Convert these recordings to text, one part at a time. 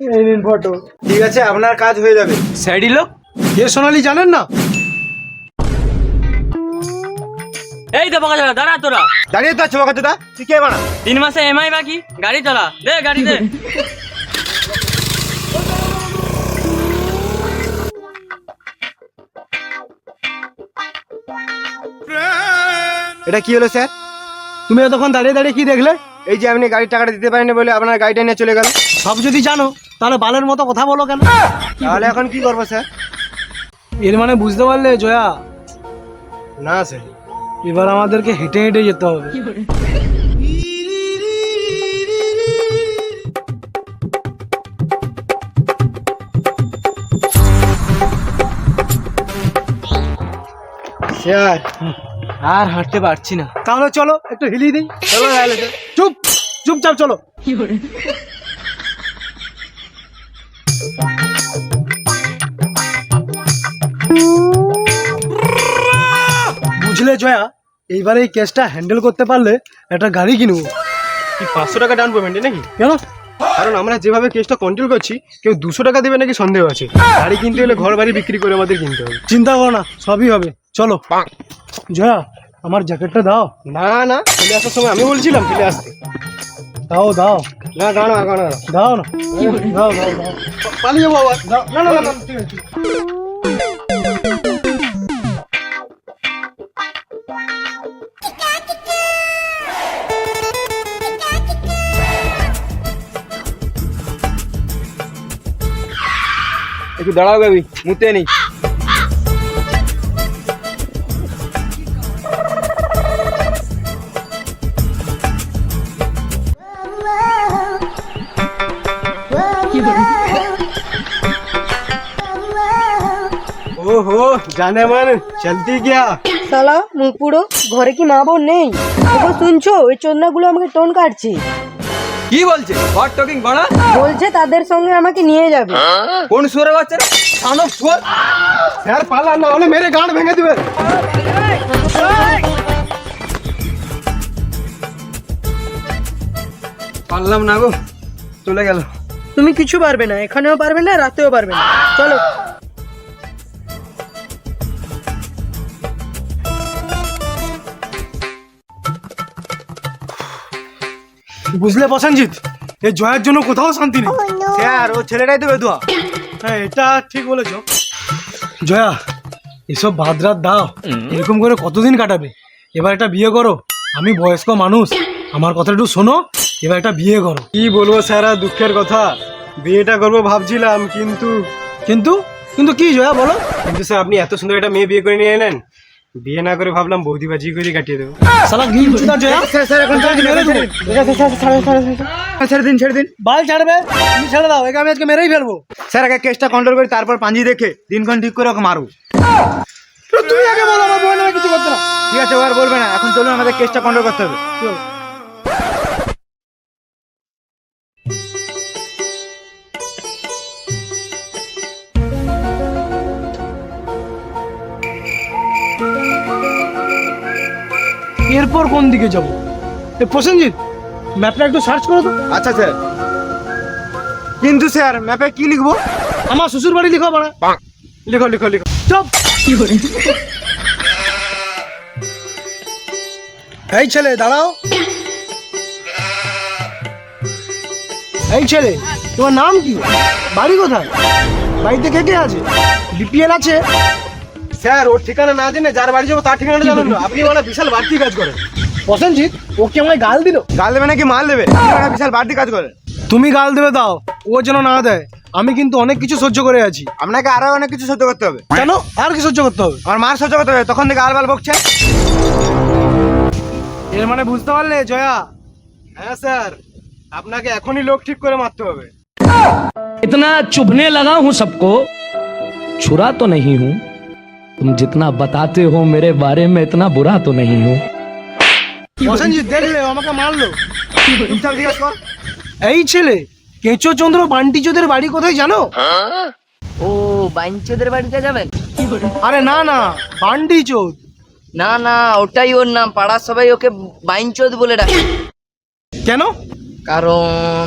এই নিন ফটো। ঠিক আছে, আপনার কাজ হয়ে যাবে। স্যাডি লোক কে সোনালি জানেন না? এই তো বকা দাঁড়া তোরা। দাঁড়িয়ে তো আছে বকাচোদা, তুই কে বানা? 3 মাসে এমআই বাকি, গাড়ি চালা দে, গাড়ি দে। এটা কি হলো স্যার? তুমি এতক্ষণ দাঁড়িয়ে দাঁড়িয়ে কি দেখলে? এই যে আপনি গাড়ির টাকাটা দিতে পারেন বলে আপনার গাড়িটা নিয়ে চলে গেল। সব যদি জানো তাহলে বালের মতো কথা বলো কেন? তাহলে এখন কি করবো স্যার? এর মানে বুঝতে পারলে জয়া, না স্যার। এবার আমাদেরকে হেঁটে হেঁটে যেতে হবে। স্যার আর হাঁটতে পারছি না। তাহলে চলো একটু হিলিয়ে দিই। চলো তাহলে স্যার। চুপ, চুপচাপ চলো। বুঝলে জয়া, এইবার এই কেসটা হ্যান্ডেল করতে পারলে একটা গাড়ি কিনবো। কি 500 টাকা ডাউন পেমেন্টে নাকি? কেন? কারণ আমরা যেভাবে কেসটা কন্ট্রোল করছি, কেউ 200 টাকা দেবে নাকি সন্দেহ আছে। গাড়ি কিনতে হলে ঘর বাড়ি বিক্রি করে আমাদের কিনতে হবে। চিন্তা করো না, সবই হবে। চলো। জয়া, আমার জ্যাকেটটা দাও। না না, ফেলে আসার সময় আমি বলছিলাম ফেলে আসতে। দাও দাও না দাঁড়া দাঁড়া, দাও না, দাও দাও দাও। পালিয়ে যাবো আবার। দাও। না না না না, ঠিক আছে। একটু দাঁড়াও বেবি, মুতে নেই। ओहो जाने मन चलती क्या? শালা মুখ পুরো, ঘরে কি মা বোন নেই? ওগো শুনছো, ওই চোদনাগুলো আমাকে টোন কাটছে। কি বলছে? হট টকিং বড়া। বলছে তাদের সঙ্গে আমাকে নিয়ে যাবে। কোন সুরে বাচ্চা রে? সানো সুর। यार पाला ना होले मेरे गांड भेंगे दिबे। পারলাম না গো, চলে গেল। তুমি কিছু পারবে না, এখানেও পারবে না, রাতেও পারবে না। চলো। বুঝলে প্রসেনজিৎ, এই জয়ের জন্য কোথাও শান্তি নেই। স্যার ও ছেলেটাই তো বেদুয়া। হ্যাঁ, এটা ঠিক বলেছ। জয়া, এসব ভাত রাত দাও, এরকম করে কতদিন কাটাবে? এবার একটা বিয়ে করো। আমি বয়স্ক মানুষ, আমার কথা একটু শোনো। এবার একটা বিয়ে করো। কি বলবো স্যার, আর দুঃখের কথা, বিয়েটা করবো ভাবছিলাম, কিন্তু কিন্তু কিন্তু কি জয়া বলো? কিন্তু স্যার আপনি এত সুন্দর একটা মেয়ে বিয়ে করে নিয়ে এলেন, বিয়ে না করে ভাবলাম বৌদিবাজি করে কাটিয়ে দেবো। শালা গিল চুদা জয়া। স্যার এখন মেরে দেবো। ছেড়ে দিন ছেড়ে দিন। বাল ছাড়বে, তুমি ছেড়ে দাও, একে আমি আজকে মেরেই ফেলবো। স্যার আগে কেসটা কন্ট্রোল করে তারপর পাঞ্জি দেখে দিনক্ষণ ঠিক করে ওকে মারবো। তুই আগে বলো, আমার বোন আমাকে কিছু করতে না। ঠিক আছে, ও আর বলবে না। এখন চলুন, আমাদের কেসটা কন্ট্রোল করতে হবে। এরপর কোন দিকে যাবো? এ প্রসেনজিৎ, ম্যাপটা একটু সার্চ করো তো। আচ্ছা স্যার। কিন্তু স্যার ম্যাপে কি লিখবো? আমার শ্বশুর বাড়ি লিখো বাড়া। লিখো লিখো লিখো। চুপ। এই ছেলে দাঁড়াও। এই ছেলে, তোমার নাম কি? বাড়ি কোথায়? বাড়িতে কে কে আছে? বিপিএল আছে? স্যার ওর ঠিকানা না জেনে যার বাড়ি যাবো তার ঠিকানাটা জানেন না? আপনি মানে বিশাল বাড়তি কাজ করেন। প্রসেনজিৎ, ও কি আমায় গাল দিল? গাল দেবে নাকি মাল দেবে? আপনারা বিশাল বাড়তি কাজ করেন। তুমি গাল দেবে দাও, ও যেন না দেয়। আমি কিন্তু অনেক কিছু সহ্য করে আছি। আপনাকে আরো অনেক কিছু সহ্য করতে হবে। কেন? আর কি সহ্য করতে হবে? আমার মার সহ্য করতে হবে, তখন থেকে আলবাল বকছে। এর মানে বুঝতে পারলে জয়া? হ্যাঁ স্যার, আপনাকে এখনই লোক ঠিক করে মারতে হবে। इतना चुभने लगा हूं सबको, छुरा तो नहीं हूं, तुम जितना बताते हो मेरे बारे में इतना बुरा तो नहीं हूं। প্রসেনজিৎ দেখলে, ও আমাকে মারলো। চুপচাপ জিজ্ঞাসা কর। এই ছেলে, কেঁচো চন্দ্র বান্টি চোদের বাড়ি কোথায় জানো? ও বাইনচোদের বাড়িতে যাবেন? আরে না না, বান্টি চোদ। না না, ওটাই ওর নাম। পাড়ার সবাই ওকে বাইনচোদ বলে ডাকে। কেন? কারণ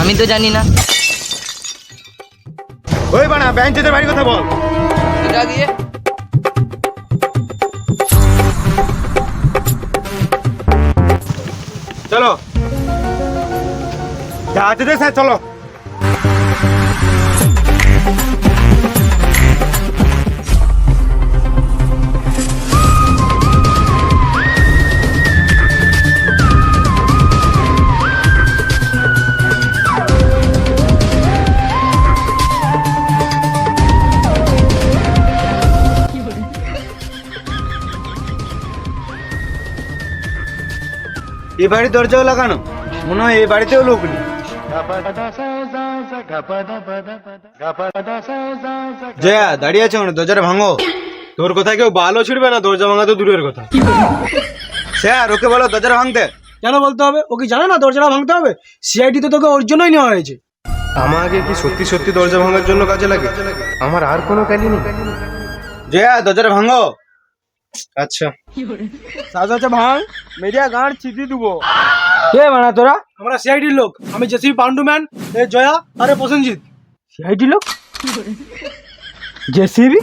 আমি তো জানি না। ওই বানা বেঞ্চেদের বাড়ির কথা বল। যা গিয়ে চলো যা আছে দে স্যার, চলো। এই বাড়ির দরজাও লাগানো, মনে হয় এই বাড়িতেও লোক নেই। জয়া দাঁড়িয়ে আছে মানে দরজাটা ভাঙো। তোর কথা কেউ ভালো ছিড়বে না, দরজা ভাঙা তো দূরের কথা। স্যার ওকে বলো দরজাটা ভাঙতে। কেন বলতে হবে? ও কি জানে না দরজাটা ভাঙতে হবে? সিআইডি তো তোকে ওর জন্যই নেওয়া হয়েছে। আমাকে কি সত্যি সত্যি দরজা ভাঙার জন্য কাজে লাগে? আমার আর কোনো কালি নেই। জয়া দরজাটা ভাঙো। আচ্ছা সাজ আছে ভাঙ, মেরিয়া গাঁড় চিঠি দেবো। কে বানা তোরা? আমরা সিআইডির লোক। আমি জেসিবি পান্ডু ম্যান, এ জয়া আরে প্রসেনজিৎ। সিআইডি লোক? জেসিবি?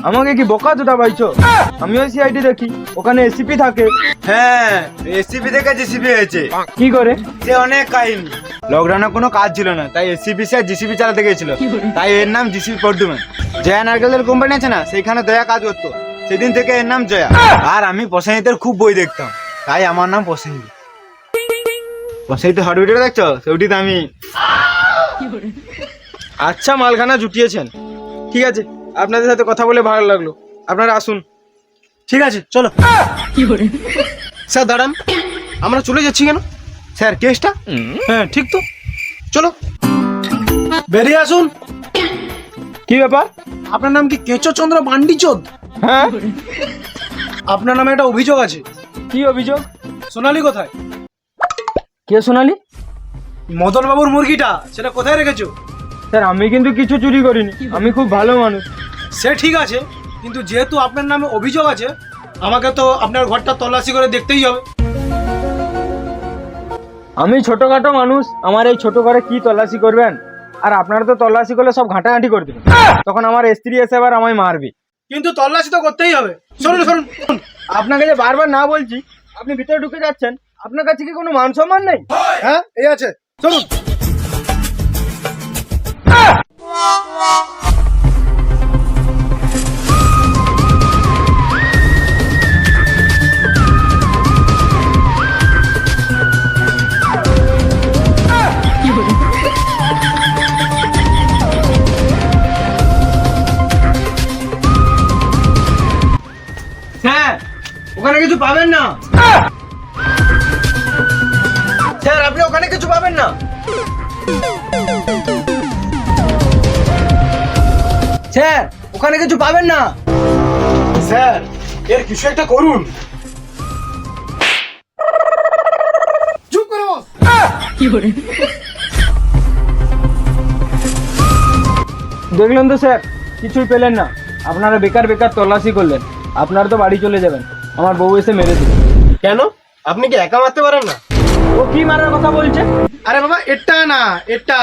আমাকে কি বোকা দুটা পাইছো? আমিও সিআইডি দেখি, ওখানে এসিপি থাকে। হ্যাঁ এসিপি থেকে জেসিবি হয়েছে। কি করে? সে অনেক কাহিনী। লকডাউনে কোনো কাজ ছিল না, তাই এসিপি সে জিসিবি চালাতে গেছিল, তাই এর নাম জিসিবি পড্ডুম্যান। জয়া নারকেলের কোম্পানি আছে না, সেইখানে দয়া কাজ করতো, সেদিন থেকে এর নাম জয়া। আর আমি প্রসেনজিতের খুব বই দেখতাম, তাই আমার নাম প্রসেনজিৎ। প্রসেনজিৎ হট ভিডিও দেখছো? সেটিতে আমি। আচ্ছা মালখানা জুটিয়েছেন, ঠিক আছে। আপনাদের সাথে কথা বলে ভালো লাগলো, আপনারা আসুন। ঠিক আছে চলো। স্যার দাঁড়ান, আমরা চলে যাচ্ছি কেন? স্যার কেসটা? হ্যাঁ ঠিক তো, চলো বেরিয়ে আসুন। কি ব্যাপার? আপনার নাম কি কেঁচো চন্দ্র পান্ডিচোদ? হ্যাঁ আপনার নামে একটা অভিযোগ আছে। কি অভিযোগ? সোনালি কোথায়? কে সোনালি? মদন বাবুর মুরগিটা, সেটা কোথায় রেখেছো? স্যার আমি কিন্তু কিছু চুরি করিনি, আমি খুব ভালো মানুষ। সে ঠিক আছে, কিন্তু যেহেতু আপনার নামে অভিযোগ আছে, আমাকে তো আপনার ঘরটা তল্লাশি করে দেখতেই হবে। আমি ছোটখাটো মানুষ, আমার এই ছোট ঘরে কি তল্লাশি করবেন? আর আপনারা তো তল্লাশি করলে সব ঘাঁটাঘাঁটি করে দেবেন, তখন আমার স্ত্রী এসে আবার আমায় মারবে। কিন্তু তল্লাশি তো করতেই হবে। সরুন সরুন। আপনাকে যে বারবার না বলছি, আপনি ভিতরে ঢুকে যাচ্ছেন। আপনার কাছে কি কোনো মান সম্মান নেই? হ্যাঁ এই আছে, চলুন। স্যার ওখানে কিছু পাবেন না। স্যার আপনি ওখানে কিছু পাবেন না। স্যার ওখানে কিছু পাবেন না। স্যার এর কিছু একটা করুন। চুপ করো। দেখলেন তো স্যার, কিছুই পেলেন না। আপনারা বেকার বেকার তল্লাশি করলেন, আপনারা তো বাড়ি চলে যাবেন। আমার বউ এসে মেরে দিল। কেন? আপনি কি একা মারতে পারেন না? ও কি মারার কথা বলছে? আরে বাবা এটা না, এটা।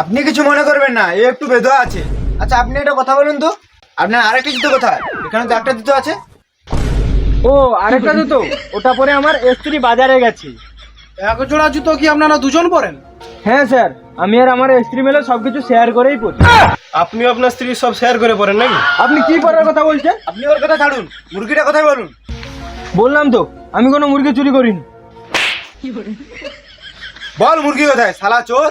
আপনি কিছু মনে করবেন না, এ একটু বেধোয়া আছে। আচ্ছা আপনি একটা কথা বলুন তো, আপনার আরেকটা জুতো কোথায়? এখানে তো একটা জুতো আছে। ও আরেকটা জুতো, ওটা পরে আমার স্ত্রী বাজারে গেছে। এক জোড়া জুতো কি আপনারা দুজন পরেন? হ্যাঁ স্যার, আমি আর আমার স্ত্রী মিলে সবকিছু শেয়ার করেই পড়ি। আপনিও আপনার স্ত্রী সব শেয়ার করে পড়েন নাকি? আপনি কি করার কথা বলছেন? আপনি ওর কথা ছাড়ুন, মুরগিটা কোথায় বলুন। বললাম তো আমি কোনো মুরগি চুরি করিনি। বল মুরগি কোথায়, শালা চোর।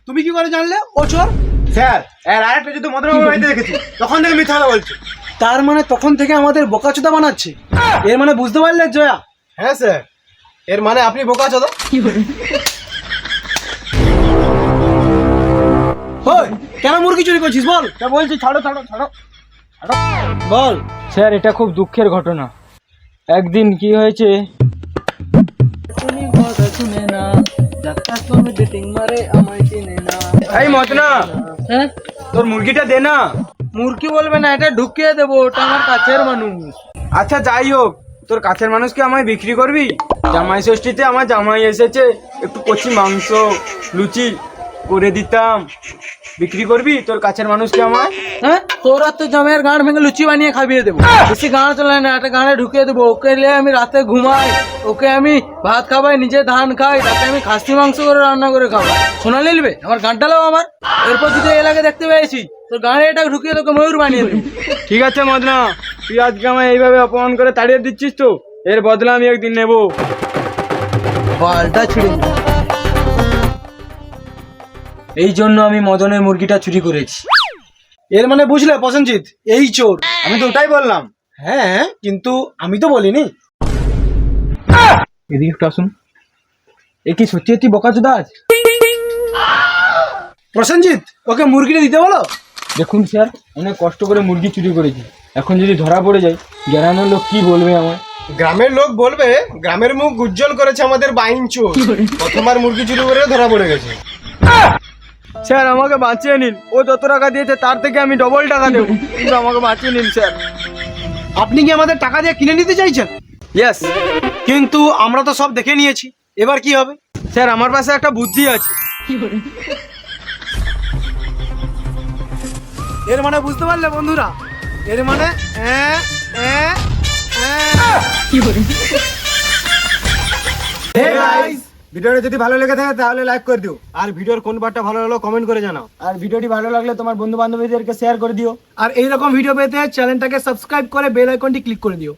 তুমি কি করে জানলে ও চোর? স্যার এর আরেকটা যদি মদনবাবুর বাড়িতে দেখেছি, তখন থেকে মিথ্যা কথা বলছে। তার মানে তখন থেকে আমাদের বোকাচোদা বানাচ্ছে। এর মানে বুঝতে পারলে জয়া? হ্যাঁ স্যার, এর মানে আপনি বোকা চোদা। ওই কেন মুরগি চুরি করছিস বল? তা বলছি ছাড়ো ছাড়ো ছাড়ো। বল। স্যার এটা খুব দুঃখের ঘটনা। একদিন কি হয়েছে, এই মদনা, হ্যাঁ তোর মুরগিটা দে না। মুরগি বলবে না, এটা ঢুকিয়ে দেবো, ওটা আমার কাছের মানুষ। আচ্ছা যাই হোক, তোর কাছের মানুষকে আমায় বিক্রি করবি? জামাই ষষ্ঠীতে আমার জামাই এসেছে, একটু কচি মাংস লুচি করে দিতাম, বিক্রি করবি তোর কাছের মানুষকে আমায়? হ্যাঁ, তোরা তো জামাইয়ের গাঁড় ভেঙে লুচি বানিয়ে খাইয়ে দেবো। বেশি গাঁড় চলে না, একটা গাঁড়ে ঢুকিয়ে দেবো। ওকে নিয়ে আমি রাতে ঘুমাই, ওকে আমি ভাত খাবাই, নিজে ধান খাই, রাতে আমি খাসি মাংস করে রান্না করে খাবো। সোনা নিলবে আমার গানটা লাও আমার। এরপর যদি এলাকা দেখতে পেয়েছি তোর গাঁড়ে এটা ঢুকিয়ে তোকে ময়ূর বানিয়ে দেবো। ঠিক আছে মদনা, তুই আজকে আমায় এইভাবে অপমান করে তাড়িয়ে দিচ্ছিস তো, এর বদলা আমি একদিন নেবো। বালটা ছিঁড়ে দিবো। এই জন্য আমি মদনের মুরগিটা চুরি করেছি। এর মানে বুঝলে প্রসেনজিৎ, এই চোর। আমি তো ওটাই বললাম। হ্যাঁ, কিন্তু আমি তো বলিনি। এদিকে একটু আসুন। এ কি সত্যি সত্যি বোকাচোদা আছে? প্রসেনজিৎ, ওকে মুরগিটা দিতে বলো। দেখুন স্যার, অনেক কষ্ট করে মুরগি চুরি করেছি, এখন যদি ধরা পড়ে যায় গ্রামের লোক কি বলবে আমায়? গ্রামের লোক বলবে গ্রামের মুখ উজ্জ্বল করেছে আমাদের বাইন চোর, প্রথমবার মুরগি চুরি করে ধরা পড়ে গেছে। স্যার আমাকে বাঁচিয়ে নিন, ও যত টাকা দিয়েছে তার থেকে আমি ডবল টাকা দেবো, কিন্তু আমাকে বাঁচিয়ে নিন স্যার। আপনি কি আমাদের টাকা দিয়ে কিনে নিতে চাইছেন? ইয়েস কিন্তু আমরা তো সব দেখে নিয়েছি, এবার কি হবে? স্যার, আমার পাশে একটা বুদ্ধি আছে। এর মানে বুঝতে পারলে বন্ধুরা? এর মানে ভিডিওটা যদি ভালো লেগে থাকে তাহলে লাইক করে দিও, আর ভিডিওর কোন পার্টটা ভালো লাগলো কমেন্ট করে জানাও, আর ভিডিওটি ভালো লাগলে তোমার বন্ধু বান্ধবীদেরকে শেয়ার করে দিও। আর এইরকম ভিডিও পেতে চ্যানেলটাকে সাবস্ক্রাইব করে বেল আইকনটি ক্লিক করে দিও।